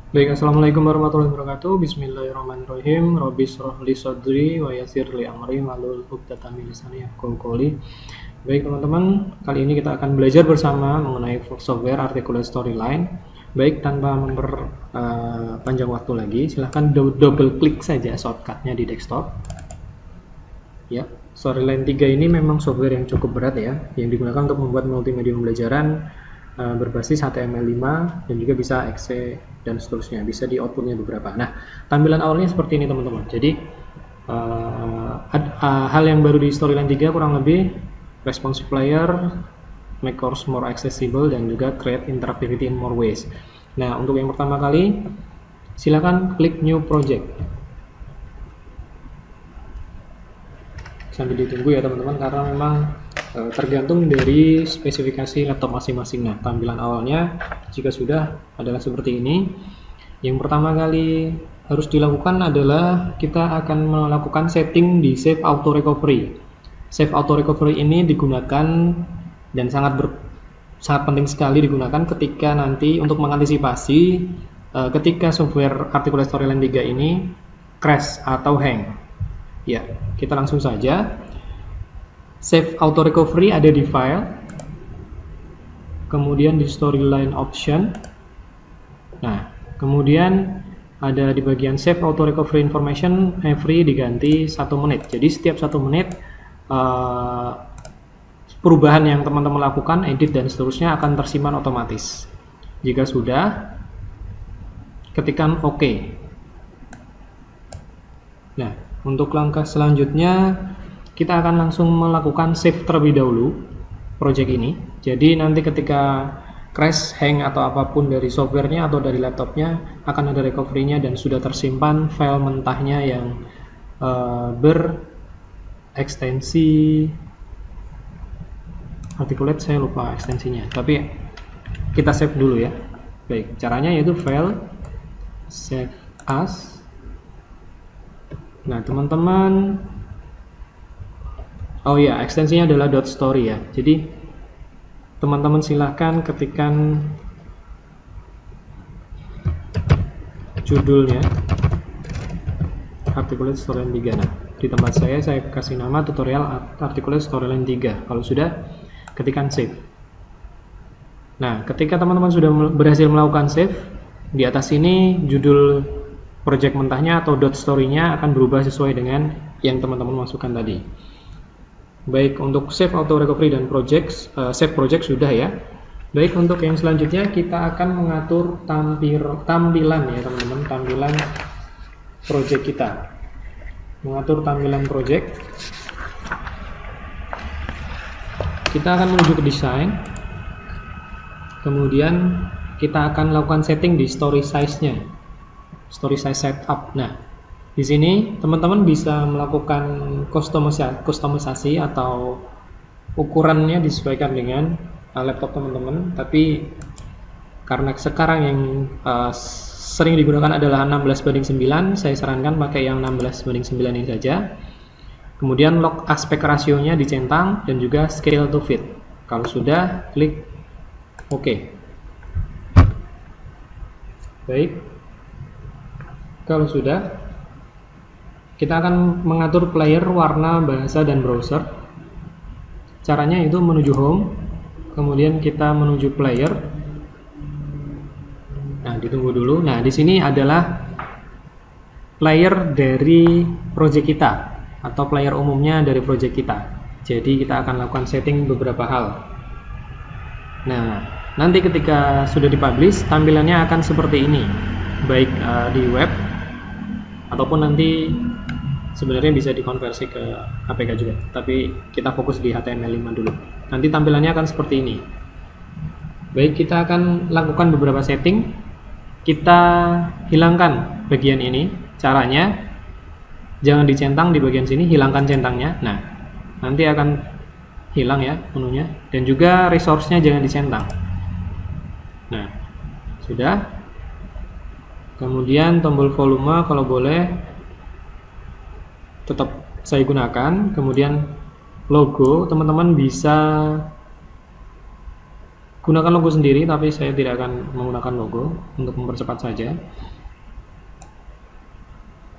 Baik, assalamualaikum warahmatullahi wabarakatuh. Bismillahirrahmanirrahim. Rabbi shrah li sadri wa yassir li amri wahlul 'uqdatam min lisani yafqahu qawli. Baik teman-teman, kali ini kita akan belajar bersama mengenai software Articulate Storyline. Baik, tanpa memperpanjang waktu lagi, silahkan double klik saja shortcutnya di desktop. Ya, Storyline 3 ini memang software yang cukup berat ya, yang digunakan untuk membuat multimedia pembelajaran berbasis HTML5 dan juga bisa exe dan seterusnya, bisa di outputnya beberapa. Nah, tampilan awalnya seperti ini teman-teman. Jadi hal yang baru di Storyline 3 kurang lebih responsive player, make course more accessible, dan juga create interactivity in more ways. Nah, untuk yang pertama kali silakan klik new project. Sambil ditunggu ya teman-teman, karena memang tergantung dari spesifikasi laptop masing-masing. Nah, tampilan awalnya jika sudah adalah seperti ini. Yang pertama kali harus dilakukan adalah kita akan melakukan setting di Save Auto Recovery. Save Auto Recovery ini digunakan dan sangat penting sekali digunakan ketika nanti untuk mengantisipasi ketika software Articulate Storyline 3 ini crash atau hang. Ya, kita langsung saja. Save Auto Recovery ada di File, kemudian di Storyline Option. Nah, kemudian ada di bagian Save Auto Recovery Information every diganti 1 menit. Jadi setiap 1 menit perubahan yang teman-teman lakukan, edit dan seterusnya akan tersimpan otomatis. Jika sudah, ketikkan OK. Nah, untuk langkah selanjutnya kita akan langsung melakukan save terlebih dahulu project ini. Jadi nanti ketika crash, hang atau apapun dari softwarenya atau dari laptopnya akan ada recovery-nya dan sudah tersimpan file mentahnya yang berekstensi Articulate, saya lupa ekstensinya, tapi kita save dulu ya. Baik, caranya yaitu file save as. Nah teman-teman, oh ya, ekstensinya adalah .story ya. Jadi teman-teman silahkan ketikkan judulnya Articulate Storyline 3. Nah, di tempat saya kasih nama tutorial Articulate Storyline 3. Kalau sudah, ketikkan save. Nah, ketika teman-teman sudah berhasil melakukan save, di atas ini judul project mentahnya atau .story-nya akan berubah sesuai dengan yang teman-teman masukkan tadi. Baik, untuk save auto recovery dan save project sudah ya. Baik, untuk yang selanjutnya kita akan mengatur tampilan ya teman-teman, tampilan project kita. Mengatur tampilan project. Kita akan menuju ke design. Kemudian kita akan lakukan setting di story size-nya. Story size setup. Nah, di sini teman-teman bisa melakukan kustomisasi atau ukurannya disesuaikan dengan laptop teman-teman. Tapi karena sekarang yang sering digunakan adalah 16:9, saya sarankan pakai yang 16:9 ini saja. Kemudian lock aspek rasionya dicentang dan juga scale to fit. Kalau sudah, klik OK. Baik. Kalau sudah, kita akan mengatur player, warna, bahasa, dan browser. Caranya itu menuju home, kemudian kita menuju player. Nah, ditunggu dulu. Nah, di sini adalah player dari project kita atau player umumnya dari project kita. Jadi kita akan lakukan setting beberapa hal. Nah, nanti ketika sudah dipublish, tampilannya akan seperti ini, baik di web ataupun nanti sebenarnya bisa dikonversi ke APK juga, tapi kita fokus di HTML5 dulu. Nanti tampilannya akan seperti ini. Baik, kita akan lakukan beberapa setting. Kita hilangkan bagian ini. Caranya, jangan dicentang di bagian sini, hilangkan centangnya. Nah, nanti akan hilang ya menunya, dan juga resource-nya jangan dicentang. Nah, sudah. Kemudian tombol volume kalau boleh tetap saya gunakan. Kemudian logo teman-teman bisa gunakan logo sendiri, tapi saya tidak akan menggunakan logo untuk mempercepat saja.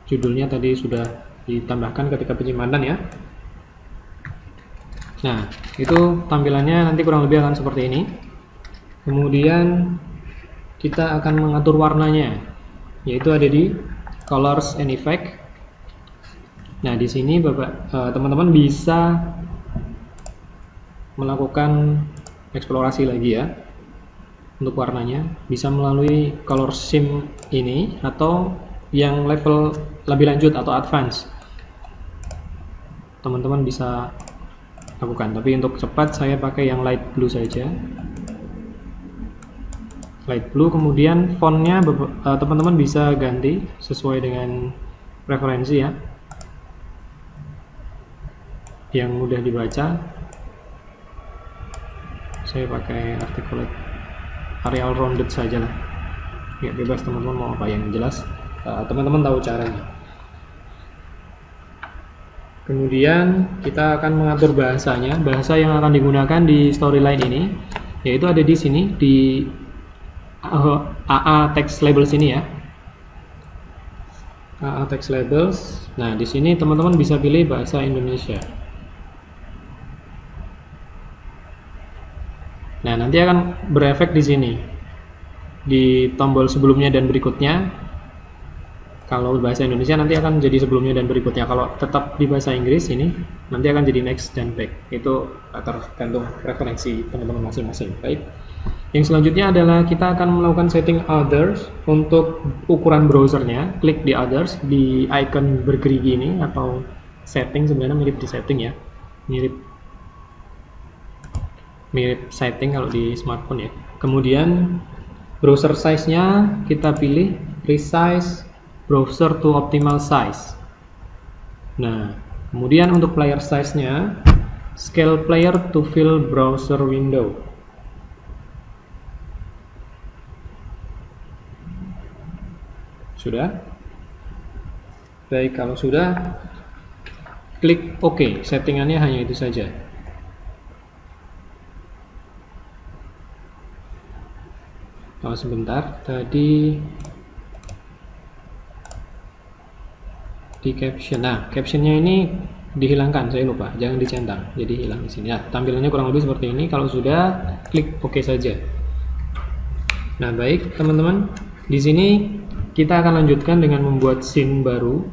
Judulnya tadi sudah ditambahkan ketika penyimpanan ya. Nah, itu tampilannya nanti kurang lebih akan seperti ini. Kemudian kita akan mengatur warnanya, yaitu ada di Colors and Effect. Nah, di sini teman-teman bisa melakukan eksplorasi lagi ya untuk warnanya, bisa melalui color scheme ini atau yang level lebih lanjut atau advance teman-teman bisa lakukan, tapi untuk cepat saya pakai yang light blue saja, light blue. Kemudian fontnya teman-teman bisa ganti sesuai dengan preferensi ya, yang mudah dibaca. Saya pakai articulate Arial rounded saja lah, ya bebas teman-teman mau apa yang jelas teman-teman tahu caranya. Kemudian kita akan mengatur bahasanya, bahasa yang akan digunakan di storyline ini, yaitu ada di sini di AA text labels ini ya, AA text labels. Nah, di sini teman-teman bisa pilih bahasa Indonesia. Nah, nanti akan berefek di sini di tombol sebelumnya dan berikutnya. Kalau bahasa Indonesia nanti akan jadi sebelumnya dan berikutnya. Kalau tetap di bahasa Inggris ini nanti akan jadi next dan back. Itu tergantung preferensi teman-teman masing-masing. Baik. Yang selanjutnya adalah kita akan melakukan setting others. Untuk ukuran browsernya, klik di others di icon bergerigi ini, atau setting, sebenarnya mirip di setting ya. Mirip setting kalau di smartphone ya. Kemudian browser size-nya kita pilih resize browser to optimal size. Nah, kemudian untuk player size-nya scale player to fill browser window. Sudah? Baik, kalau sudah klik OK. Settingannya hanya itu saja. Oh, sebentar, tadi di caption. Nah, captionnya ini dihilangkan, saya lupa, jangan dicentang, jadi hilang di sini. Nah, tampilannya kurang lebih seperti ini. Kalau sudah, klik OK saja. Nah, baik teman-teman, di sini kita akan lanjutkan dengan membuat scene baru.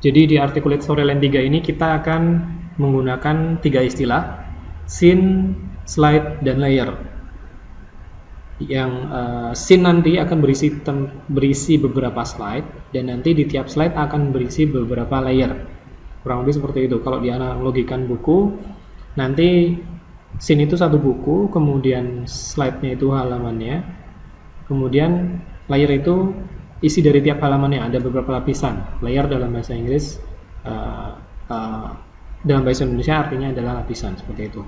Jadi di Articulate Storyline 3 ini kita akan menggunakan 3 istilah: scene, slide, dan layer. Yang scene nanti akan berisi beberapa slide, dan nanti di tiap slide akan berisi beberapa layer. Kurang lebih seperti itu. Kalau dianalogikan buku, nanti scene itu satu buku, kemudian slide-nya itu halamannya, kemudian layer itu isi dari tiap halamannya, ada beberapa lapisan. Layer dalam bahasa Inggris, dalam bahasa Indonesia artinya adalah lapisan, seperti itu.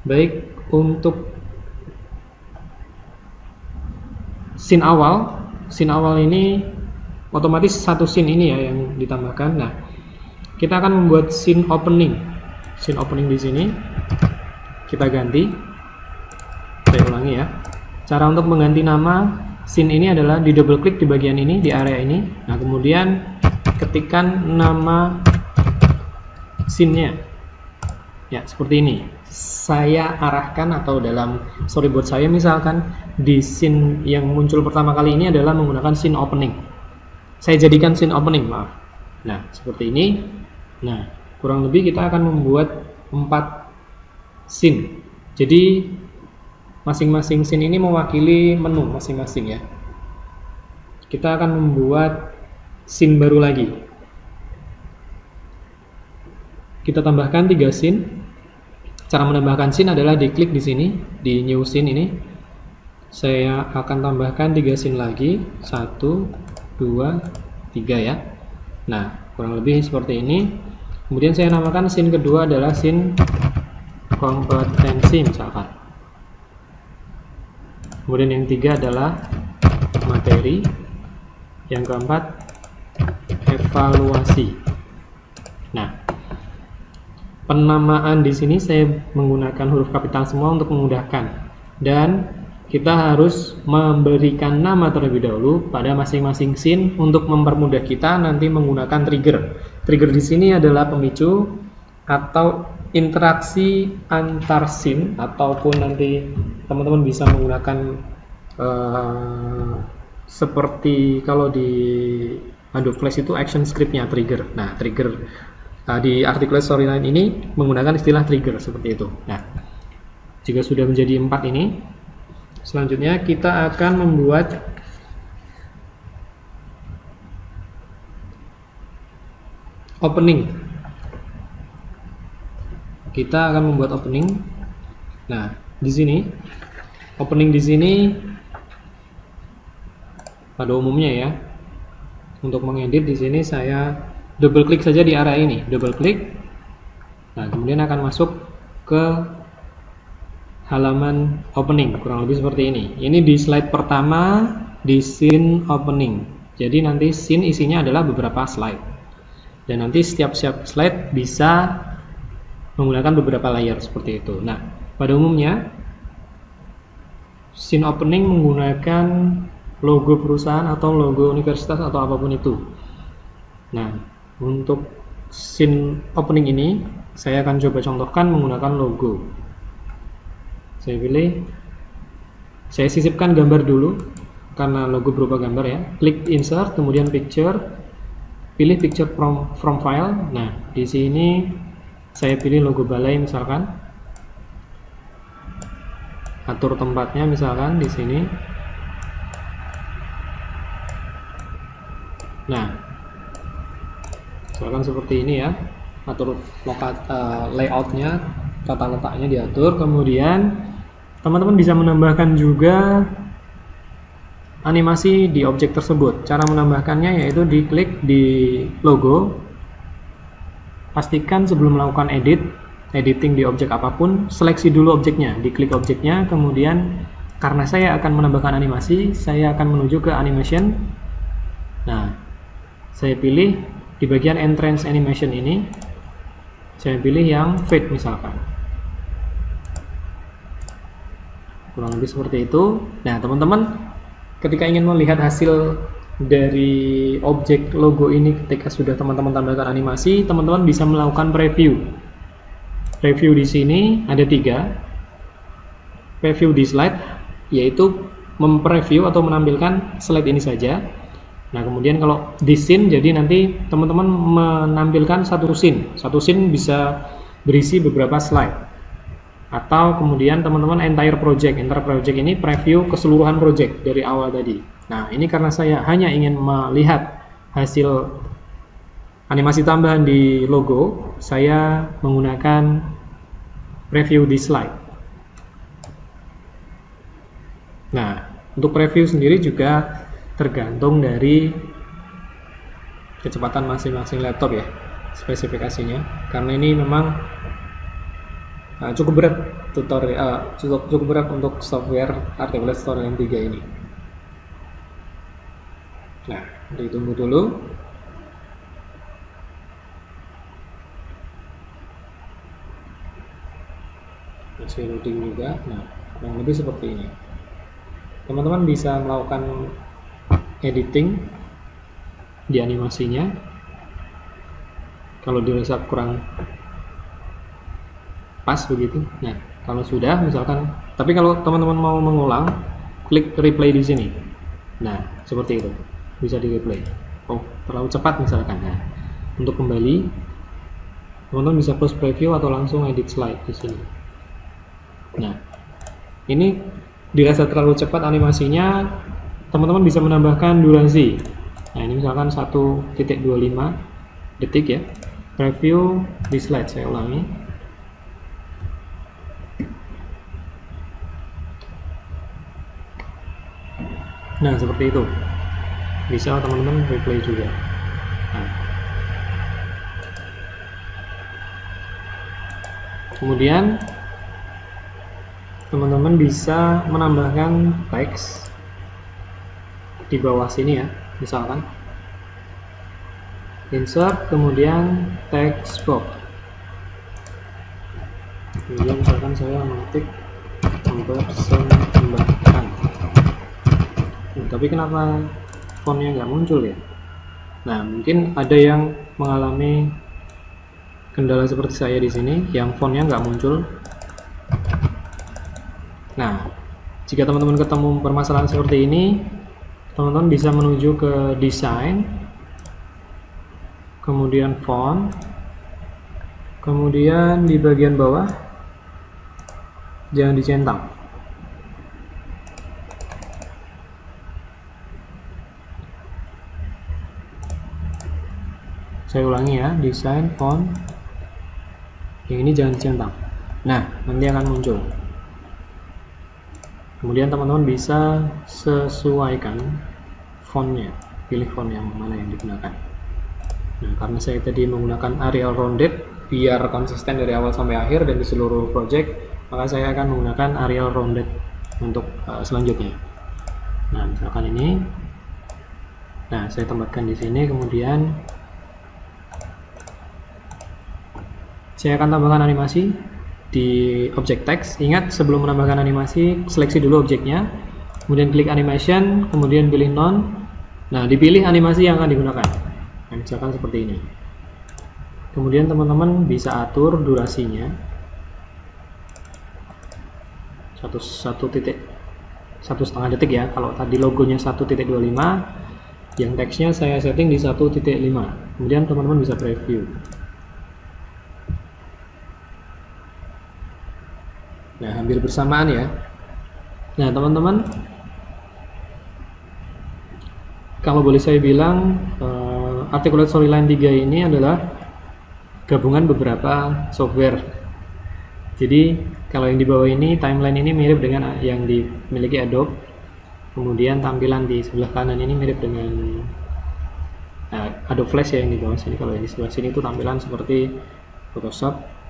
Baik, untuk scene awal ini otomatis satu scene ini ya yang ditambahkan. Nah, kita akan membuat scene opening di sini kita ganti. Saya ulangi ya. Cara untuk mengganti nama scene ini adalah di double klik di bagian ini, di area ini. Nah, kemudian ketikkan nama scene-nya ya, seperti ini. Saya arahkan, atau dalam storyboard saya misalkan di scene yang muncul pertama kali ini adalah menggunakan scene opening. Saya jadikan scene opening, maaf. Nah, seperti ini. Nah, kurang lebih kita akan membuat 4 scene. Jadi masing-masing scene ini mewakili menu masing-masing ya. Kita akan membuat scene baru lagi. Kita tambahkan 3 scene. Cara menambahkan scene adalah diklik di sini, di new scene ini. Saya akan tambahkan 3 scene lagi, 1, 2, 3 ya. Nah, kurang lebih seperti ini. Kemudian saya namakan scene kedua adalah scene kompetensi misalkan. Kemudian yang 3 adalah materi. Yang keempat evaluasi. Nah, penamaan di sini saya menggunakan huruf kapital semua untuk memudahkan. dan kita harus memberikan nama terlebih dahulu pada masing-masing scene untuk mempermudah kita nanti menggunakan trigger. Trigger di sini adalah pemicu atau interaksi antar scene, ataupun nanti teman-teman bisa menggunakan seperti kalau di Adobe Flash itu action script-nya trigger. Nah, trigger di Articulate Storyline ini menggunakan istilah trigger seperti itu. Nah, jika sudah menjadi 4 ini, selanjutnya kita akan membuat opening. Kita akan membuat opening. Nah, di sini opening di sini pada umumnya ya. Untuk mengedit di sini saya double klik saja di area ini, double klik. Nah, kemudian akan masuk ke halaman opening, kurang lebih seperti ini. Ini di slide pertama di scene opening. Jadi nanti scene isinya adalah beberapa slide. Dan nanti setiap slide bisa menggunakan beberapa layer seperti itu. Nah, pada umumnya scene opening menggunakan logo perusahaan atau logo universitas atau apapun itu. Nah, untuk scene opening ini saya akan coba contohkan menggunakan logo. Saya pilih, saya sisipkan gambar dulu karena logo berupa gambar ya. Klik insert, kemudian picture, pilih picture from file. Nah, di sini saya pilih logo balai misalkan, atur tempatnya misalkan di sini. Nah, misalkan seperti ini ya, atur layoutnya, tata letaknya diatur. Kemudian teman-teman bisa menambahkan juga animasi di objek tersebut. Cara menambahkannya yaitu diklik di logo, pastikan sebelum melakukan editing di objek apapun, seleksi dulu objeknya, diklik objeknya. Kemudian karena saya akan menambahkan animasi, saya akan menuju ke animation. Nah, saya pilih di bagian entrance animation ini, saya pilih yang fade misalkan, kurang lebih seperti itu. Nah, teman-teman ketika ingin melihat hasil dari objek logo ini ketika sudah teman-teman tambahkan animasi, teman-teman bisa melakukan preview. Preview di sini ada 3. Preview di slide yaitu mempreview atau menampilkan slide ini saja. Nah, kemudian kalau di scene, jadi nanti teman-teman menampilkan satu scene bisa berisi beberapa slide. Atau kemudian teman-teman entire project ini preview keseluruhan project dari awal tadi. Nah, ini karena saya hanya ingin melihat hasil animasi tambahan di logo, saya menggunakan preview di slide. Nah, untuk preview sendiri juga tergantung dari kecepatan masing-masing laptop ya, spesifikasinya. Karena ini memang cukup berat tutorial, cukup berat untuk software Articulate Storyline 3 ini. Nah, ditunggu dulu. Masih loading juga. Nah, kurang lebih seperti ini. Teman-teman bisa melakukan editing di animasinya kalau dirasa kurang pas begitu. Nah, kalau sudah misalkan, tapi kalau teman-teman mau mengulang, klik replay di sini. Nah, seperti itu, bisa di replay. Oh, terlalu cepat misalkan. Nah, untuk kembali, teman-teman bisa close preview atau langsung edit slide di sini. Nah, ini dirasa terlalu cepat animasinya, teman-teman bisa menambahkan durasi. Nah, ini misalkan 1.25 detik ya. Preview di slide, saya ulangi. Nah, seperti itu. Bisa teman-teman replay juga. Nah. Kemudian teman-teman bisa menambahkan teks di bawah sini ya, misalkan insert, kemudian text box. Kemudian misalkan saya mengetik mempersembahkan. Tapi kenapa fontnya nggak muncul ya? Nah, mungkin ada yang mengalami kendala seperti saya di sini, yang fontnya nggak muncul. Nah, jika teman-teman ketemu permasalahan seperti ini, teman-teman bisa menuju ke desain, kemudian font, kemudian di bagian bawah jangan dicentang. Saya ulangi ya, desain, font, yang ini jangan dicentang. Nah, nanti akan muncul. Kemudian teman-teman bisa sesuaikan fontnya, pilih font yang mana yang digunakan. Nah, karena saya tadi menggunakan Arial Rounded biar konsisten dari awal sampai akhir dan di seluruh project, maka saya akan menggunakan Arial Rounded untuk selanjutnya. Nah, misalkan ini, nah saya tempatkan di sini, kemudian saya akan tambahkan animasi di objek text. Ingat, sebelum menambahkan animasi, seleksi dulu objeknya, kemudian klik animation, kemudian pilih none. Nah, dipilih animasi yang akan digunakan. Nah, misalkan seperti ini. Kemudian teman-teman bisa atur durasinya 1,5 detik ya. Kalau tadi logonya 1.25, yang teksnya saya setting di 1.5. Kemudian teman-teman bisa preview. Nah, hampir bersamaan ya. Nah, teman-teman, kalau boleh saya bilang, Articulate Storyline 3 ini adalah gabungan beberapa software. Jadi, kalau yang di bawah ini, timeline ini mirip dengan yang dimiliki Adobe. Kemudian tampilan di sebelah kanan ini mirip dengan Adobe Flash ya, yang di bawah sini. Kalau yang di sebelah sini itu tampilan seperti Photoshop.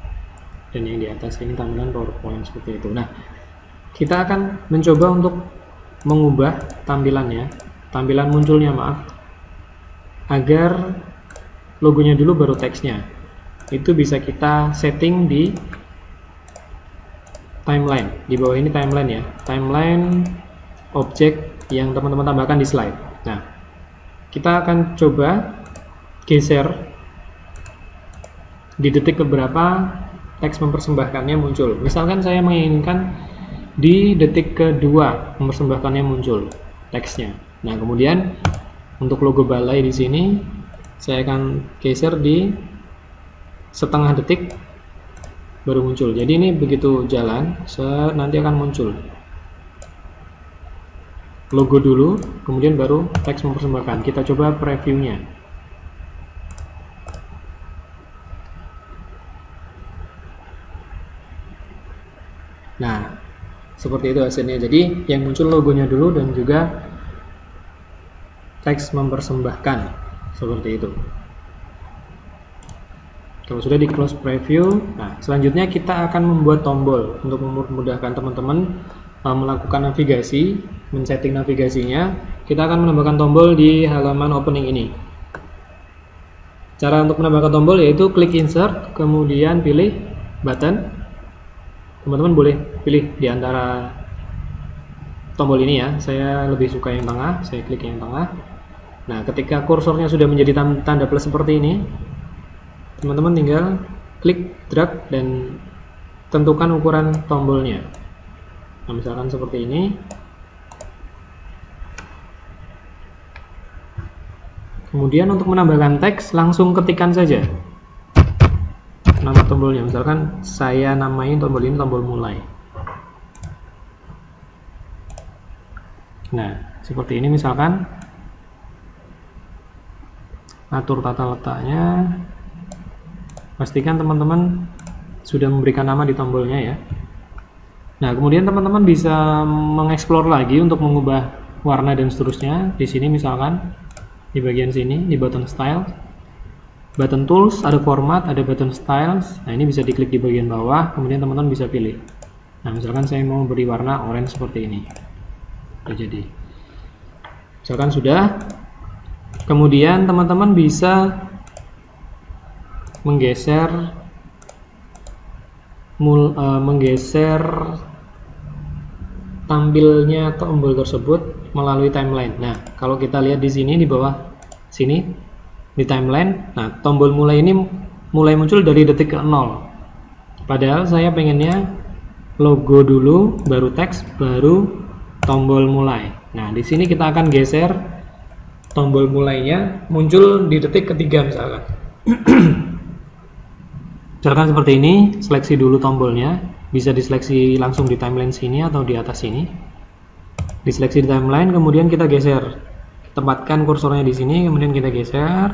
Dan yang di atas ini tampilan PowerPoint seperti itu. Nah, kita akan mencoba untuk mengubah tampilannya, tampilan munculnya agar logonya dulu baru teksnya. Itu bisa kita setting di timeline. Di bawah ini timeline ya, timeline objek yang teman-teman tambahkan di slide. Nah, kita akan coba geser di detik keberapa teks mempersembahkannya muncul. Misalkan saya menginginkan di detik kedua mempersembahkannya muncul teksnya. Nah, kemudian untuk logo balai di sini saya akan geser di setengah detik baru muncul. Jadi ini begitu jalan, nanti akan muncul logo dulu, kemudian baru teks mempersembahkan. Kita coba previewnya. Nah, seperti itu hasilnya. Jadi yang muncul logonya dulu dan juga teks mempersembahkan, seperti itu. Kalau sudah di close preview, nah selanjutnya kita akan membuat tombol untuk memudahkan teman-teman melakukan navigasi, men-setting navigasinya. Kita akan menambahkan tombol di halaman opening ini. Cara untuk menambahkan tombol yaitu klik insert, kemudian pilih button. Teman-teman boleh pilih di antara tombol ini ya. Saya lebih suka yang tengah, saya klik yang tengah. Nah, ketika kursornya sudah menjadi tanda plus seperti ini, teman-teman tinggal klik drag dan tentukan ukuran tombolnya. Nah, misalkan seperti ini. Kemudian untuk menambahkan teks, langsung ketikkan saja nama tombolnya. Misalkan saya namain tombol ini tombol mulai. Nah, seperti ini misalkan. Atur tata letaknya. Pastikan teman-teman sudah memberikan nama di tombolnya ya. Nah, kemudian teman-teman bisa mengeksplor lagi untuk mengubah warna dan seterusnya. Di sini misalkan di bagian sini di button style, button tools, ada format, ada button styles. Nah, ini bisa diklik di bagian bawah, kemudian teman-teman bisa pilih. Nah, misalkan saya mau beri warna orange seperti ini. Jadi misalkan sudah, kemudian teman-teman bisa menggeser tampilnya tombol tersebut melalui timeline. Nah, kalau kita lihat di sini di bawah sini di timeline, nah tombol mulai ini mulai muncul dari detik ke 0. Padahal saya pengennya logo dulu, baru teks, baru tombol mulai. Nah, di sini kita akan geser tombol mulainya muncul di detik ketiga misalkan. Misalkan seperti ini, seleksi dulu tombolnya, bisa diseleksi langsung di timeline sini atau di atas sini. Diseleksi di timeline, kemudian kita geser, tempatkan kursornya di sini, kemudian kita geser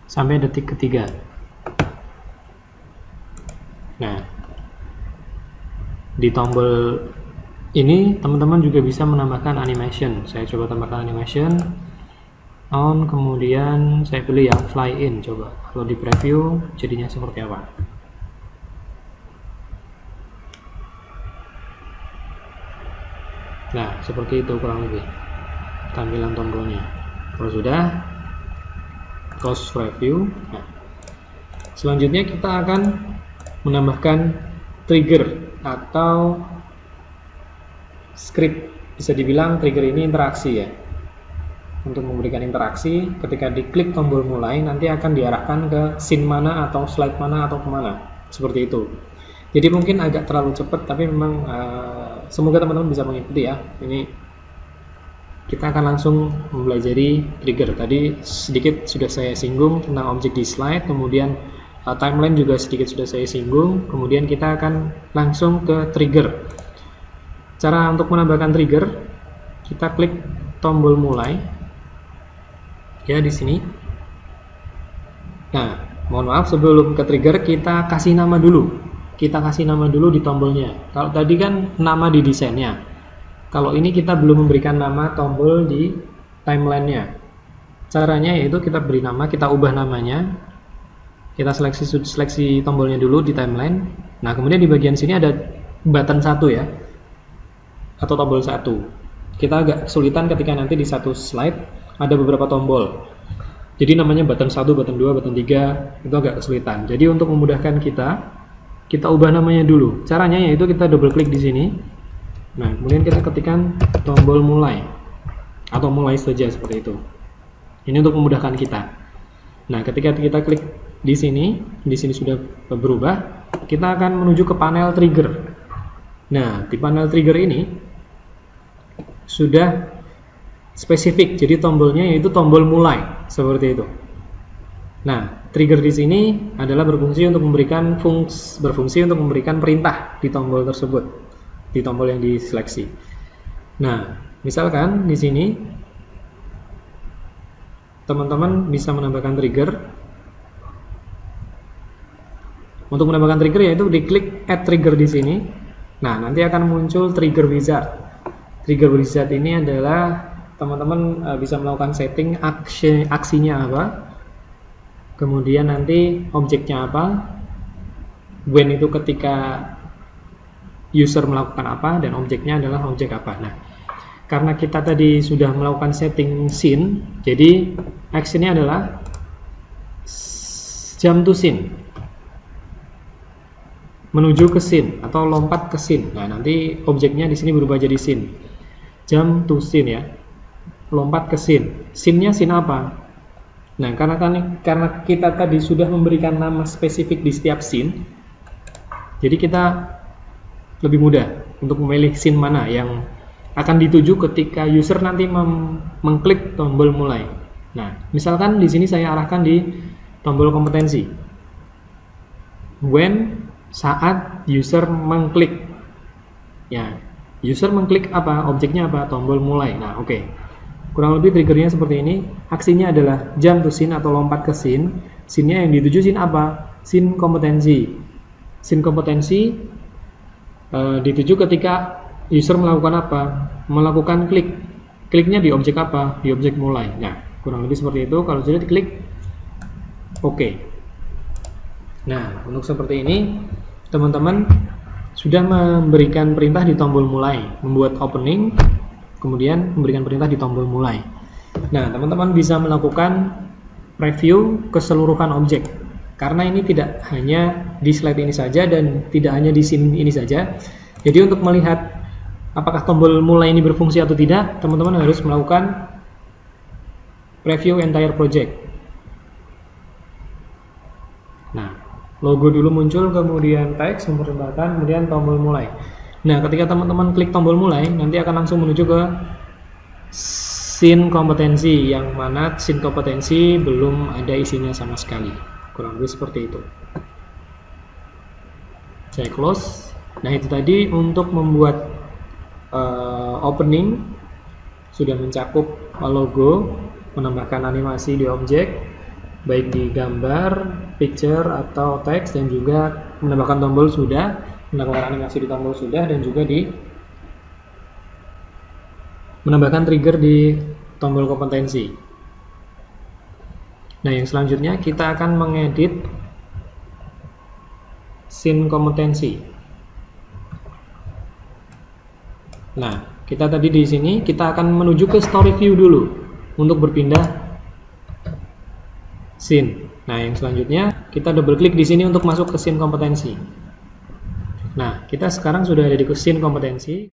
sampai detik ketiga. Nah, di tombol ini teman-teman juga bisa menambahkan animation. Saya coba tambahkan animation on, kemudian saya pilih yang fly in. Coba kalau di preview jadinya seperti apa. Nah, seperti itu kurang lebih tampilan tombolnya. Kalau sudah, close preview. Nah, selanjutnya kita akan menambahkan trigger atau script. Bisa dibilang trigger ini interaksi ya. Untuk memberikan interaksi, ketika diklik tombol mulai nanti akan diarahkan ke scene mana atau slide mana atau kemana, seperti itu. Jadi mungkin agak terlalu cepat, tapi memang semoga teman-teman bisa mengikuti ya. Ini kita akan langsung mempelajari trigger. Tadi sedikit sudah saya singgung tentang objek di slide, kemudian timeline juga sedikit sudah saya singgung, kemudian kita akan langsung ke trigger. Cara untuk menambahkan trigger, kita klik tombol mulai ya di sini. Nah, mohon maaf, sebelum ke trigger kita kasih nama dulu. Kita kasih nama dulu di tombolnya. Kalau tadi kan nama di desainnya. Kalau ini kita belum memberikan nama tombol di timelinenya. Caranya yaitu kita beri nama, kita ubah namanya. Kita seleksi tombolnya dulu di timeline. Nah, kemudian di bagian sini ada button 1 ya, atau tombol 1. Kita agak kesulitan ketika nanti di satu slide ada beberapa tombol. Jadi namanya button 1, button 2, button 3 itu agak kesulitan. Jadi untuk memudahkan kita ubah namanya dulu. Caranya yaitu kita double klik di sini. Nah, kemudian kita ketikkan tombol mulai atau mulai saja seperti itu. Ini untuk memudahkan kita. Nah, ketika kita klik di sini sudah berubah, kita akan menuju ke panel trigger. Nah, di panel trigger ini sudah spesifik, jadi tombolnya yaitu tombol mulai seperti itu. Nah, trigger di sini adalah berfungsi untuk memberikan perintah di tombol tersebut, di tombol yang diseleksi. Nah, misalkan di sini teman-teman bisa menambahkan trigger. Untuk menambahkan trigger yaitu diklik add trigger di sini. Nah, nanti akan muncul trigger wizard. Trigger wizard ini adalah teman-teman bisa melakukan setting aksinya apa, kemudian nanti objeknya apa, when itu ketika user melakukan apa, dan objeknya adalah objek apa. Nah, karena kita tadi sudah melakukan setting scene, jadi actionnya adalah jump to scene, menuju ke scene atau lompat ke scene. Nah, nanti objeknya di sini berubah jadi scene. Jump to scene ya. Lompat ke scene. Scene-nya scene apa? Nah, karena kita tadi sudah memberikan nama spesifik di setiap scene, jadi kita lebih mudah untuk memilih scene mana yang akan dituju ketika user nanti mengklik tombol mulai. Nah, misalkan di sini saya arahkan di tombol kompetensi. When, saat user mengklik. Ya, user mengklik apa? Objeknya apa? Tombol mulai. Nah, oke. Kurang lebih triggernya seperti ini. Aksinya adalah jump to scene atau lompat ke scene. Scene-nya yang dituju scene apa? Scene kompetensi. Scene kompetensi dituju ketika user melakukan apa? Melakukan klik. Kliknya di objek apa? Di objek mulai. Nah, kurang lebih seperti itu. Kalau sudah diklik, oke. Nah, untuk seperti ini, teman-teman sudah memberikan perintah di tombol mulai, membuat opening, kemudian memberikan perintah di tombol mulai. Nah, teman-teman bisa melakukan preview keseluruhan objek, karena ini tidak hanya di slide ini saja dan tidak hanya di scene ini saja. Jadi untuk melihat apakah tombol mulai ini berfungsi atau tidak, teman-teman harus melakukan preview entire project. Nah, logo dulu muncul, kemudian teks, sumber tembakan, kemudian tombol mulai. Nah, ketika teman-teman klik tombol mulai, nanti akan langsung menuju ke scene kompetensi, yang mana scene kompetensi belum ada isinya sama sekali. Kurang lebih seperti itu. Saya close. Nah, itu tadi untuk membuat opening, sudah mencakup logo, menambahkan animasi di objek, baik di gambar, picture, atau teks, dan juga menambahkan tombol sudah, menambahkan animasi di tombol sudah, dan juga di menambahkan trigger di tombol kompetensi. Nah, yang selanjutnya kita akan mengedit scene kompetensi. Nah, kita tadi di sini kita akan menuju ke story view dulu untuk berpindah scene. Nah, yang selanjutnya kita double klik di sini untuk masuk ke scene kompetensi. Nah, kita sekarang sudah ada di scene kompetensi.